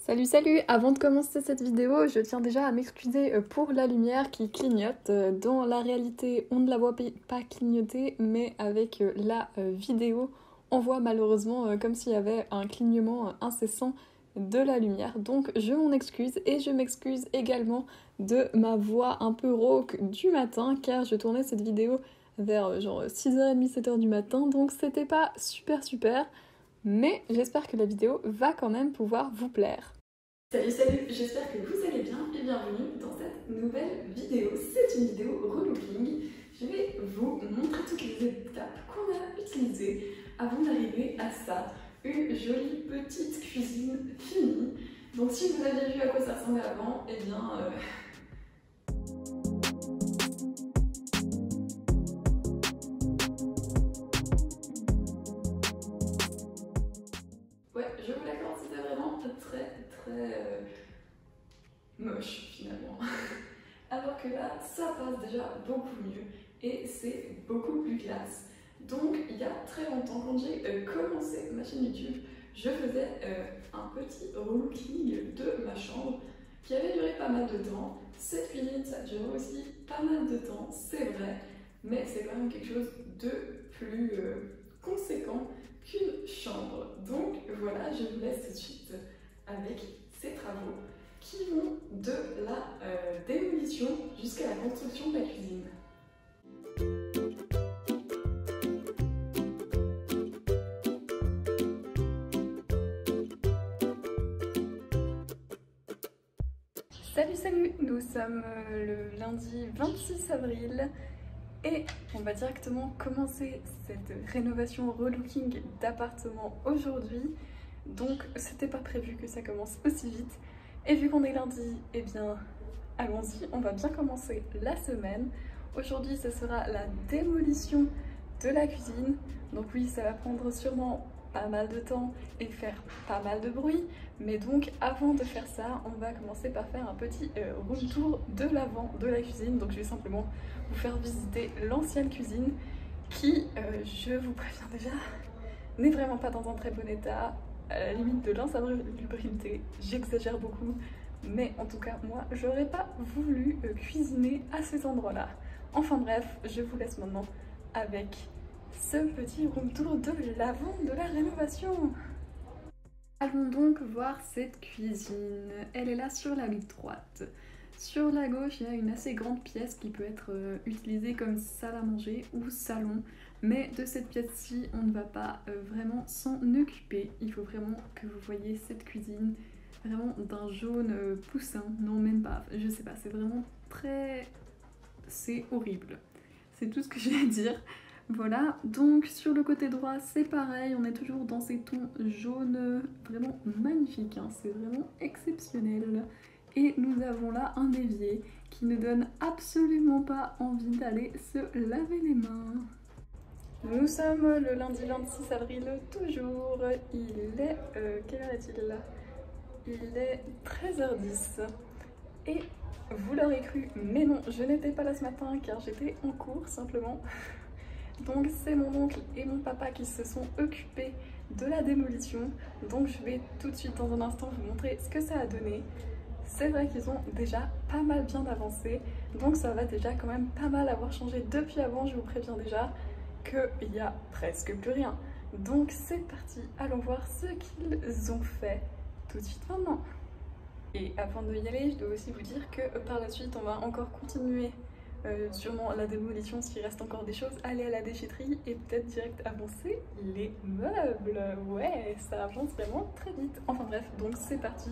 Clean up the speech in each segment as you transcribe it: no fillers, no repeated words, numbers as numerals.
Salut salut! Avant de commencer cette vidéo, je tiens déjà à m'excuser pour la lumière qui clignote. Dans la réalité, on ne la voit pas clignoter, mais avec la vidéo, on voit malheureusement comme s'il y avait un clignement incessant de la lumière. Donc je m'en excuse et je m'excuse également de ma voix un peu rauque du matin car je tournais cette vidéo vers genre 6h30, 7h du matin, donc c'était pas super, mais j'espère que la vidéo va quand même pouvoir vous plaire. Salut, j'espère que vous allez bien et bienvenue dans cette nouvelle vidéo. C'est une vidéo relooking. Je vais vous montrer toutes les étapes qu'on a utilisées avant d'arriver à ça. Une jolie petite cuisine finie. Donc si vous aviez vu à quoi ça ressemblait avant, eh bien... Ouais, je vous l'accorde, c'était vraiment très moche finalement. Alors que là, ça passe déjà beaucoup mieux et c'est beaucoup plus classe. Donc il y a très longtemps, quand j'ai commencé ma chaîne YouTube, je faisais un petit relooking de ma chambre qui avait duré pas mal de temps. Cette cuisine, ça a duré aussi pas mal de temps, c'est vrai, mais c'est quand même quelque chose de plus conséquent qu'une chambre. Donc voilà, je vous laisse tout de suite avec ces travaux qui vont de la démolition jusqu'à la construction de la cuisine. Salut, nous sommes le lundi 26 avril et on va directement commencer cette rénovation relooking d'appartement aujourd'hui. Donc c'était pas prévu que ça commence aussi vite. Et vu qu'on est lundi, eh bien allons-y, on va bien commencer la semaine. Aujourd'hui ce sera la démolition de la cuisine. Donc oui, ça va prendre sûrement pas mal de temps et faire pas mal de bruit. Mais donc avant de faire ça, on va commencer par faire un petit room tour de l'avant de la cuisine. Donc je vais simplement vous faire visiter l'ancienne cuisine qui, je vous préviens déjà, n'est vraiment pas dans un très bon état. À la limite de l'insalubrité, j'exagère beaucoup, mais en tout cas moi j'aurais pas voulu cuisiner à cet endroit-là. Enfin bref, je vous laisse maintenant avec ce petit room tour de l'avant de la rénovation. Allons donc voir cette cuisine. Elle est là sur la rive droite. Sur la gauche, il y a une assez grande pièce qui peut être utilisée comme salle à manger ou salon. Mais de cette pièce-ci, on ne va pas vraiment s'en occuper. Il faut vraiment que vous voyez cette cuisine vraiment d'un jaune poussin. Non, même pas. Je sais pas, c'est vraiment très... c'est horrible. C'est tout ce que j'ai à dire. Voilà, donc sur le côté droit, c'est pareil. On est toujours dans ces tons jaunes vraiment magnifiques. Hein. C'est vraiment exceptionnel. Et nous avons là un évier qui ne donne absolument pas envie d'aller se laver les mains. Nous sommes le lundi 26 avril toujours, il est... quelle heure est-il là? Il est 13h10 et vous l'aurez cru, mais non, je n'étais pas là ce matin car j'étais en cours simplement. Donc c'est mon oncle et mon papa qui se sont occupés de la démolition, donc je vais tout de suite dans un instant vous montrer ce que ça a donné. C'est vrai qu'ils ont déjà pas mal bien avancé, donc ça va déjà quand même pas mal avoir changé depuis avant, je vous préviens déjà qu'il y a presque plus rien. Donc c'est parti, allons voir ce qu'ils ont fait tout de suite maintenant. Et avant de y aller, je dois aussi vous dire que par la suite on va encore continuer sûrement la démolition s'il reste encore des choses, aller à la déchetterie et peut-être direct avancer les meubles. Ouais, ça avance vraiment très vite. Enfin bref, donc c'est parti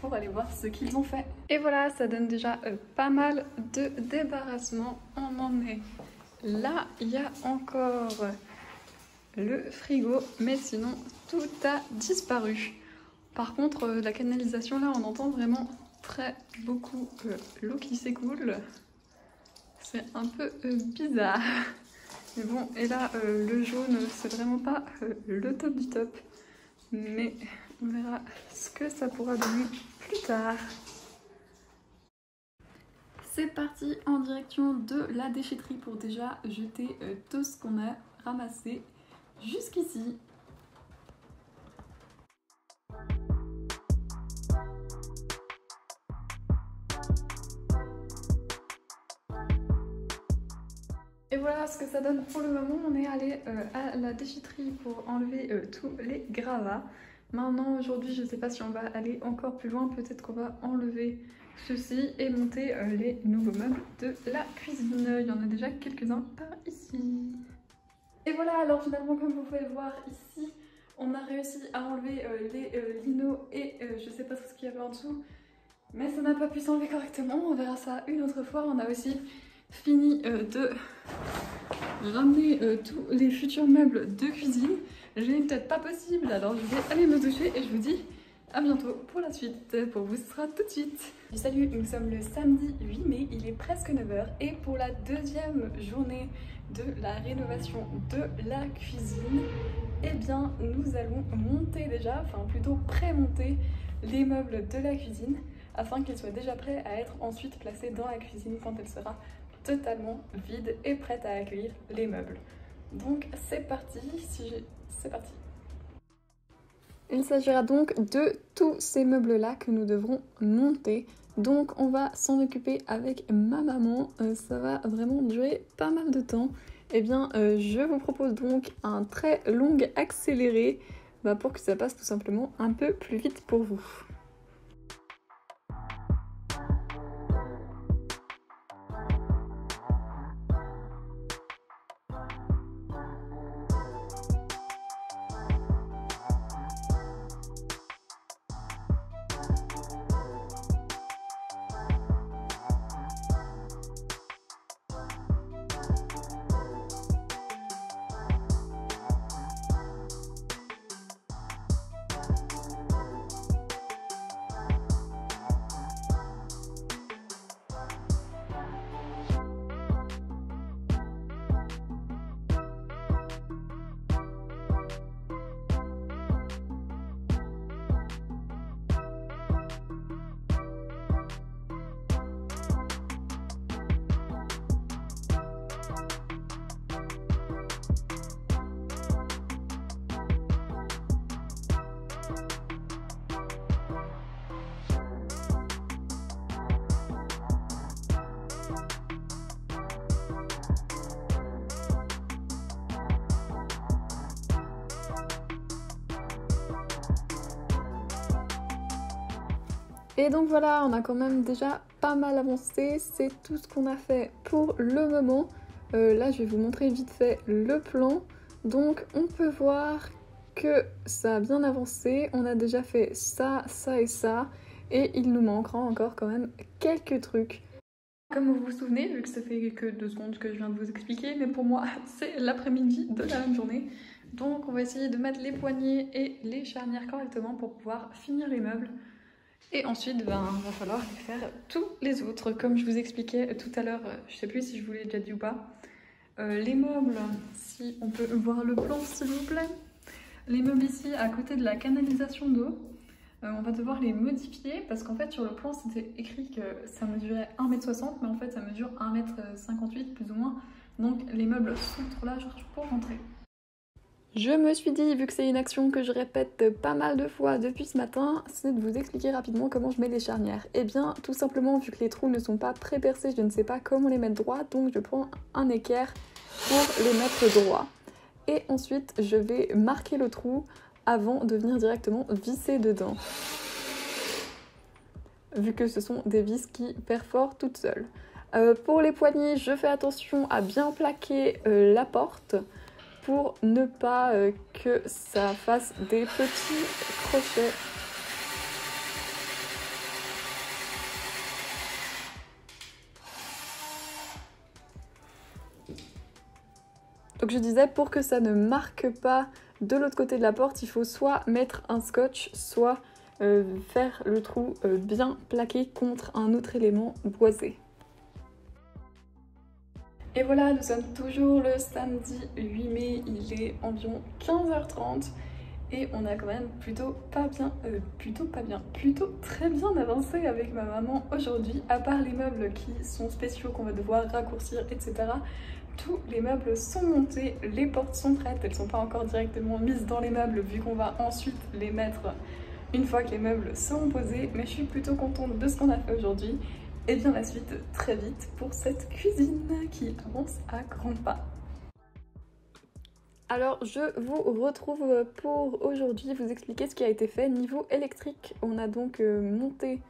pour aller voir ce qu'ils ont fait. Et voilà, ça donne déjà pas mal de débarrassement. On en est là, il y a encore le frigo, mais sinon tout a disparu. Par contre, la canalisation là, on entend vraiment beaucoup l'eau qui s'écoule. C'est un peu bizarre. Mais bon, et là, le jaune, c'est vraiment pas le top du top. Mais on verra ce que ça pourra donner plus tard. C'est parti en direction de la déchetterie pour déjà jeter tout ce qu'on a ramassé jusqu'ici. Et voilà ce que ça donne pour le moment. On est allé à la déchetterie pour enlever tous les gravats. Maintenant, aujourd'hui, je ne sais pas si on va aller encore plus loin. Peut-être qu'on va enlever ceci et monter les nouveaux meubles de la cuisine. Il y en a déjà quelques-uns par ici. Et voilà, alors finalement, comme vous pouvez le voir ici, on a réussi à enlever les linos et je sais pas trop ce qu'il y avait en dessous. Mais ça n'a pas pu s'enlever correctement. On verra ça une autre fois. On a aussi fini de ramener tous les futurs meubles de cuisine. J'ai une tête pas possible, alors je vais aller me doucher et je vous dis à bientôt pour la suite. Pour vous, ce sera tout de suite. Salut, nous sommes le samedi 8 mai, il est presque 9h et pour la deuxième journée de la rénovation de la cuisine, eh bien nous allons monter déjà, enfin plutôt pré-monter les meubles de la cuisine afin qu'ils soient déjà prêts à être ensuite placés dans la cuisine quand elle sera totalement vide et prête à accueillir les meubles. Donc c'est parti, c'est parti. Il s'agira donc de tous ces meubles-là que nous devrons monter. Donc on va s'en occuper avec ma maman, ça va vraiment durer pas mal de temps. Eh bien je vous propose donc un très long accéléré pour que ça passe tout simplement un peu plus vite pour vous. Et donc voilà, on a quand même déjà pas mal avancé, c'est tout ce qu'on a fait pour le moment. Là je vais vous montrer vite fait le plan. Donc on peut voir que ça a bien avancé, on a déjà fait ça, ça et ça, et il nous manquera encore quand même quelques trucs. Comme vous vous souvenez, vu que ça fait que 2 secondes que je viens de vous expliquer, mais pour moi c'est l'après-midi de la même journée. Donc on va essayer de mettre les poignées et les charnières correctement pour pouvoir finir les meubles. Et ensuite, va falloir faire tous les autres. Comme je vous expliquais tout à l'heure, je sais plus si je vous l'ai déjà dit ou pas. Les meubles, si on peut voir le plan s'il vous plaît. Les meubles ici, à côté de la canalisation d'eau, on va devoir les modifier parce qu'en fait sur le plan c'était écrit que ça mesurait 1,60 m, mais en fait ça mesure 1,58 m plus ou moins. Donc les meubles sont trop larges pour rentrer. Je me suis dit, vu que c'est une action que je répète pas mal de fois depuis ce matin, c'est de vous expliquer rapidement comment je mets les charnières. Et bien, tout simplement, vu que les trous ne sont pas pré-percés, je ne sais pas comment les mettre droits, donc je prends un équerre pour les mettre droits. Et ensuite, je vais marquer le trou avant de venir directement visser dedans. Vu que ce sont des vis qui perforent toutes seules. Pour les poignées, je fais attention à bien plaquer la porte, pour ne pas que ça fasse des petits crochets. Donc je disais, pour que ça ne marque pas de l'autre côté de la porte, il faut soit mettre un scotch, soit faire le trou bien plaqué contre un autre élément boisé. Et voilà, nous sommes toujours le samedi 8 mai, il est environ 15h30 et on a quand même plutôt très bien avancé avec ma maman aujourd'hui, à part les meubles qui sont spéciaux qu'on va devoir raccourcir, etc. Tous les meubles sont montés, les portes sont prêtes, elles ne sont pas encore directement mises dans les meubles vu qu'on va ensuite les mettre une fois que les meubles seront posés, mais je suis plutôt contente de ce qu'on a fait aujourd'hui. Et bien la suite très vite pour cette cuisine qui avance à grands pas. Alors je vous retrouve pour aujourd'hui vous expliquer ce qui a été fait niveau électrique. On a donc monté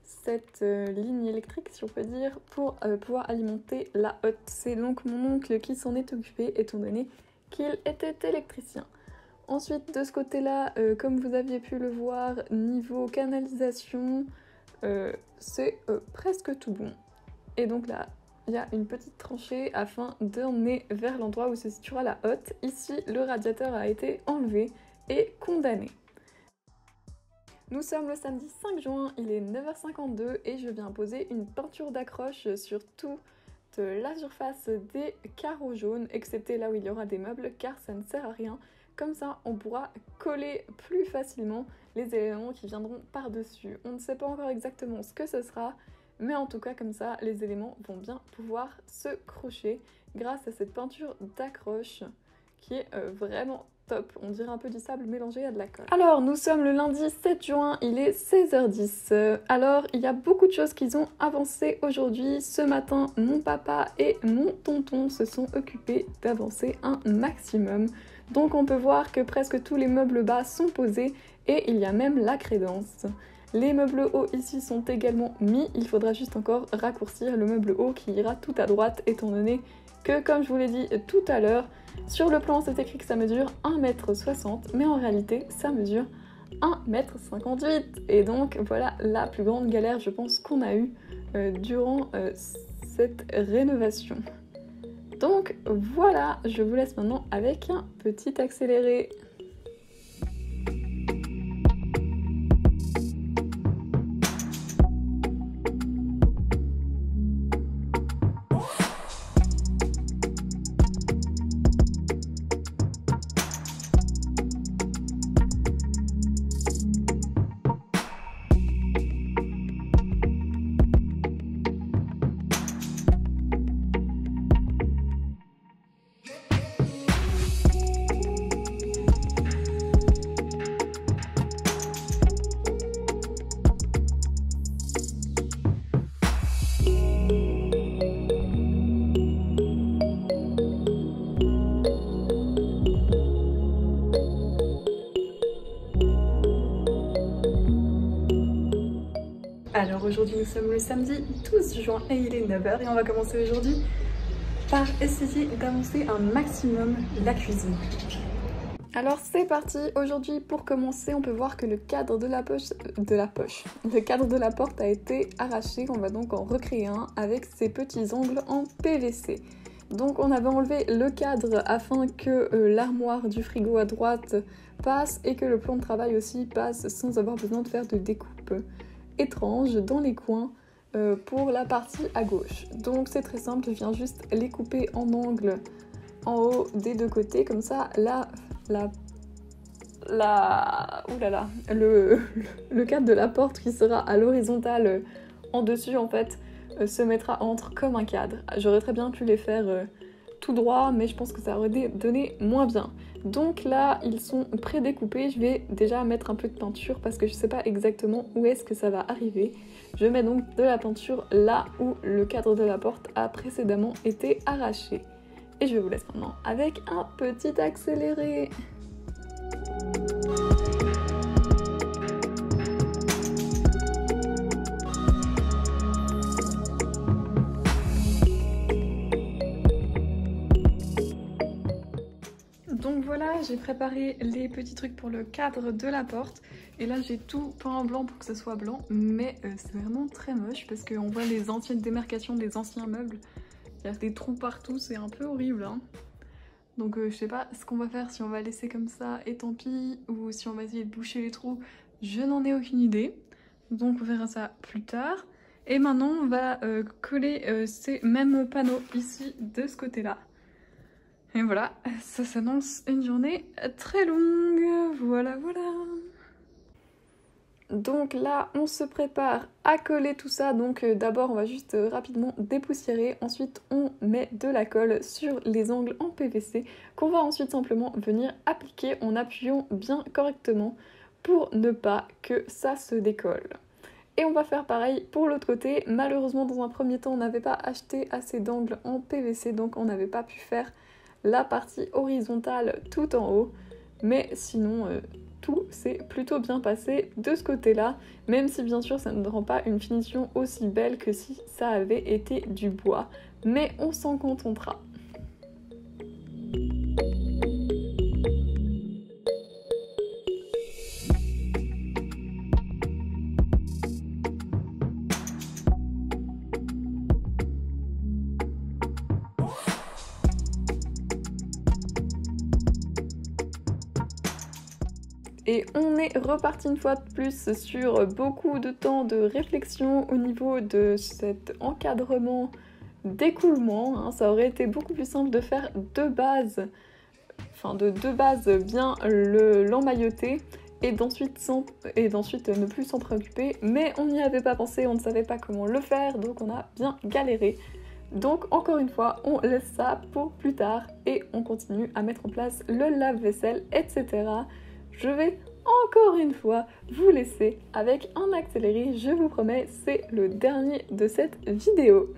cette ligne électrique, si on peut dire, pour pouvoir alimenter la hotte. C'est donc mon oncle qui s'en est occupé étant donné qu'il était électricien. Ensuite de ce côté-là, comme vous aviez pu le voir, niveau canalisation, c'est presque tout bon. Et donc là, il y a une petite tranchée afin d'emmener vers l'endroit où se situera la hotte. Ici, le radiateur a été enlevé et condamné. Nous sommes le samedi 5 juin, il est 9h52 et je viens poser une peinture d'accroche sur toute la surface des carreaux jaunes, excepté là où il y aura des meubles, car ça ne sert à rien. Comme ça, on pourra coller plus facilement les éléments qui viendront par-dessus. On ne sait pas encore exactement ce que ce sera, mais en tout cas, comme ça, les éléments vont bien pouvoir se crocher grâce à cette peinture d'accroche qui est vraiment top. On dirait un peu du sable mélangé à de la colle. Alors, nous sommes le lundi 7 juin, il est 16h10. Alors, il y a beaucoup de choses qui ont avancé aujourd'hui. Ce matin, mon papa et mon tonton se sont occupés d'avancer un maximum. Donc, on peut voir que presque tous les meubles bas sont posés et il y a même la crédence. Les meubles hauts ici sont également mis, il faudra juste encore raccourcir le meuble haut qui ira tout à droite étant donné que, comme je vous l'ai dit tout à l'heure, sur le plan c'est écrit que ça mesure 1,60 m, mais en réalité ça mesure 1,58 m. Et donc voilà la plus grande galère je pense qu'on a eue durant cette rénovation. Donc voilà, je vous laisse maintenant avec un petit accéléré. Alors aujourd'hui nous sommes le samedi 12 juin et il est 9h et on va commencer aujourd'hui par essayer d'avancer un maximum la cuisine. Alors c'est parti, aujourd'hui pour commencer on peut voir que le cadre le cadre de la porte a été arraché, on va donc en recréer un avec ces petits angles en PVC. Donc on avait enlevé le cadre afin que l'armoire du frigo à droite passe et que le plan de travail aussi passe sans avoir besoin de faire de découpe étrange dans les coins pour la partie à gauche. Donc c'est très simple, je viens juste les couper en angle en haut des deux côtés, comme ça le cadre de la porte qui sera à l'horizontale en dessus en fait se mettra entre comme un cadre. J'aurais très bien pu les faire tout droit, mais je pense que ça aurait donné moins bien. Donc là, ils sont pré-découpés. Je vais déjà mettre un peu de peinture parce que je ne sais pas exactement où est-ce que ça va arriver. Je mets donc de la peinture là où le cadre de la porte a précédemment été arraché. Et je vous laisse maintenant avec un petit accéléré. Donc voilà, j'ai préparé les petits trucs pour le cadre de la porte. Et là, j'ai tout peint en blanc pour que ce soit blanc. Mais c'est vraiment très moche parce qu'on voit les anciennes démarcations des anciens meubles. Il y a des trous partout, c'est un peu horrible, hein. Donc je sais pas ce qu'on va faire, si on va laisser comme ça et tant pis, ou si on va essayer de boucher les trous, je n'en ai aucune idée. Donc on verra ça plus tard. Et maintenant, on va coller ces mêmes panneaux ici de ce côté-là. Et voilà, ça s'annonce une journée très longue, voilà. Donc là, on se prépare à coller tout ça. Donc d'abord, on va juste rapidement dépoussiérer. Ensuite, on met de la colle sur les angles en PVC qu'on va ensuite simplement venir appliquer en appuyant bien correctement pour ne pas que ça se décolle. Et on va faire pareil pour l'autre côté. Malheureusement, dans un premier temps, on n'avait pas acheté assez d'angles en PVC, donc on n'avait pas pu faire la partie horizontale tout en haut. Mais sinon, tout s'est plutôt bien passé de ce côté-là, même si bien sûr ça ne rend pas une finition aussi belle que si ça avait été du bois. Mais on s'en contentera. Et on est reparti une fois de plus sur beaucoup de temps de réflexion au niveau de cet encadrement d'écoulement. Ça aurait été beaucoup plus simple de faire deux bases bien l'emmailloter et d'ensuite ne plus s'en préoccuper. Mais on n'y avait pas pensé, on ne savait pas comment le faire, donc on a bien galéré. Donc encore une fois, on laisse ça pour plus tard et on continue à mettre en place le lave-vaisselle, etc. Je vais encore une fois vous laisser avec un accéléré, je vous promets, c'est le dernier de cette vidéo.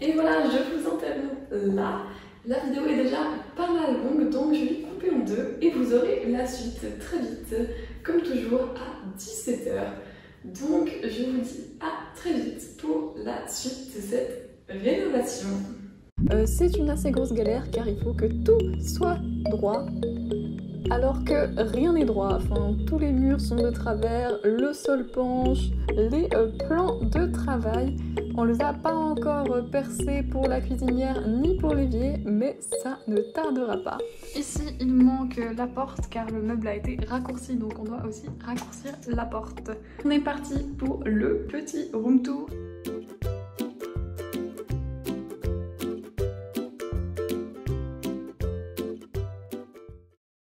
Et voilà, je vous interromps là. La vidéo est déjà pas mal longue, donc je vais couper en deux et vous aurez la suite très vite, comme toujours à 17 h. Donc je vous dis à très vite pour la suite de cette rénovation. C'est une assez grosse galère car il faut que tout soit droit. Alors que rien n'est droit, enfin tous les murs sont de travers, le sol penche, les plans de travail, on les a pas encore percés pour la cuisinière ni pour l'évier, mais ça ne tardera pas. Ici il manque la porte car le meuble a été raccourci, donc on doit aussi raccourcir la porte. On est parti pour le petit room tour.